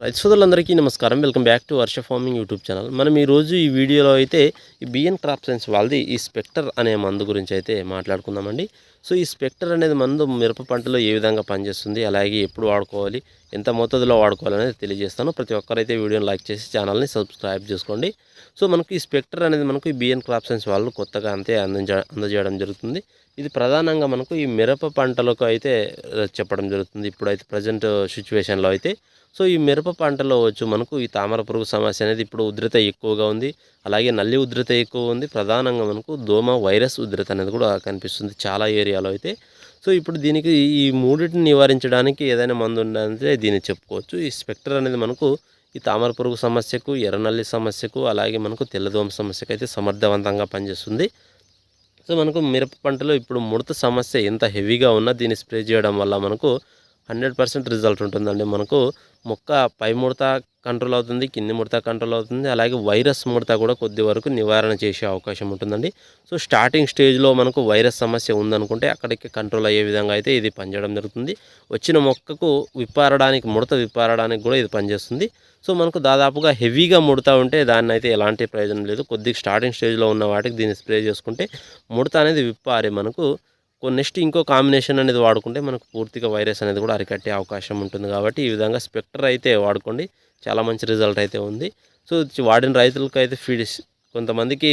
రైతు సోదరులందరికీ నమస్కారం. Welcome back to Varsha farming YouTube channel. మనం ఈరోజు ఈ వీడియోలో అయితే ఈ బిఎన్ క్రాప్ సైన్స్ వాళ్ళది ఈ స్పెక్టర్ అనే మందు గురించి అయితే మాట్లాడుకుందామండి. సో ఈ స్పెక్టర్ అనేది మందు మిరప పంటలో ఏ విధంగా పనిచేస్తుంది, అలాగే ఎప్పుడు వాడుకోవాలి, ఎంత మోతాదులో వాడుకోవాలనేది తెలియజేస్తాను. ప్రతి ఒక్కరైతే వీడియోని లైక్ చేసి ఛానల్ని సబ్స్క్రైబ్ చేసుకోండి. సో మనకు ఈ స్పెక్టర్ అనేది మనకు ఈ బిఎన్ క్రాప్ సైన్స్ వాళ్ళు కొత్తగా అంతే అందజేయడం జరుగుతుంది. ఇది ప్రధానంగా మనకు ఈ మిరప పంటలకు అయితే చెప్పడం జరుగుతుంది. ఇప్పుడైతే ప్రజెంట్ సిచ్యువేషన్లో అయితే సో ఈ మిరప పంటలో వచ్చు మనకు ఈ తామర పురుగు సమస్య అనేది ఇప్పుడు ఉధృత ఎక్కువగా ఉంది. అలాగే నల్లి ఉధృత ఎక్కువ ఉంది. ప్రధానంగా మనకు దోమ వైరస్ ఉధృత అనేది కూడా కనిపిస్తుంది చాలా ఏరియాలో అయితే. సో ఇప్పుడు దీనికి ఈ మూడింటిని నివారించడానికి ఏదైనా మందు ఉందంటే దీన్ని చెప్పుకోవచ్చు. ఈ స్పెక్టర్ అనేది మనకు ఈ తామర పురుగు సమస్యకు, ఎర్రనల్లి సమస్యకు, అలాగే మనకు తెల్లదోమ సమస్యకు అయితే సమర్థవంతంగా పనిచేస్తుంది. సో మనకు మిరప పంటలో ఇప్పుడు ముడత సమస్య ఎంత హెవీగా ఉన్నా దీన్ని స్ప్రే చేయడం వల్ల మనకు 100% రిజల్ట్ ఉంటుందండి. మనకు మొక్క పై ముడత కంట్రోల్ అవుతుంది, కింది ముడత కంట్రోల్ అవుతుంది, అలాగే వైరస్ ముడత కూడా కొద్ది వరకు నివారణ చేసే అవకాశం ఉంటుందండి. సో స్టార్టింగ్ స్టేజ్లో మనకు వైరస్ సమస్య ఉందనుకుంటే అక్కడికి కంట్రోల్ అయ్యే విధంగా అయితే ఇది పనిచేయడం జరుగుతుంది. వచ్చిన మొక్కకు ముడత విప్పారడానికి కూడా ఇది పనిచేస్తుంది. సో మనకు దాదాపుగా హెవీగా ముడతా ఉంటే దాన్ని అయితే ఎలాంటి ప్రయోజనం లేదు. కొద్దిగా స్టార్టింగ్ స్టేజ్లో ఉన్న వాటికి దీన్ని స్ప్రే చేసుకుంటే ముడత అనేది విప్పారి మనకు నెక్స్ట్ ఇంకో కాంబినేషన్ అనేది వాడుకుంటే మనకు పూర్తిగా వైరస్ అనేది కూడా అరికట్టే అవకాశం ఉంటుంది. కాబట్టి ఈ విధంగా స్పెక్టర్ అయితే వాడుకోండి, చాలా మంచి రిజల్ట్ అయితే ఉంది. సో వాడిన రైతులకు అయితే కొంతమందికి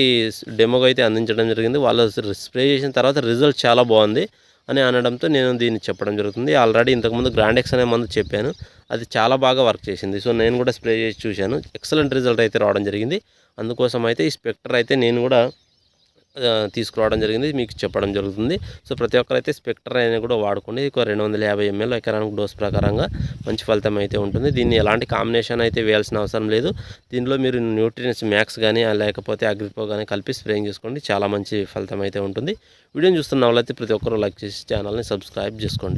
డెమోగా అయితే అందించడం జరిగింది. వాళ్ళు స్ప్రే చేసిన తర్వాత రిజల్ట్ చాలా బాగుంది అని అనడంతో నేను దీన్ని చెప్పడం జరుగుతుంది. ఆల్రెడీ ఇంతకుముందు గ్రాండెక్స్ అనే మందు చెప్పాను, అది చాలా బాగా వర్క్ చేసింది. సో నేను కూడా స్ప్రే చేసి చూశాను, ఎక్సలెంట్ రిజల్ట్ అయితే రావడం జరిగింది. అందుకోసం అయితే ఈ స్పెక్టర్ అయితే నేను కూడా తీసుకురావడం జరిగింది, మీకు చెప్పడం జరుగుతుంది. సో ప్రతి ఒక్కరైతే స్పెక్టర్ అయినా కూడా వాడుకోండి. 250 ml ఎకరానికి డోస్ ప్రకారంగా మంచి ఫలితం అయితే ఉంటుంది. దీన్ని ఎలాంటి కాంబినేషన్ అయితే వేయాల్సిన అవసరం లేదు. దీనిలో మీరు న్యూట్రియన్స్ మ్యాక్స్ కానీ లేకపోతే అగ్రిపో కానీ కలిపి స్ప్రేయింగ్ చేసుకోండి, చాలా మంచి ఫలితం అయితే ఉంటుంది. వీడియోని చూస్తున్న వాళ్ళైతే ప్రతి ఒక్కరూ లైక్ చేసి ఛానల్ని సబ్స్క్రైబ్ చేసుకోండి.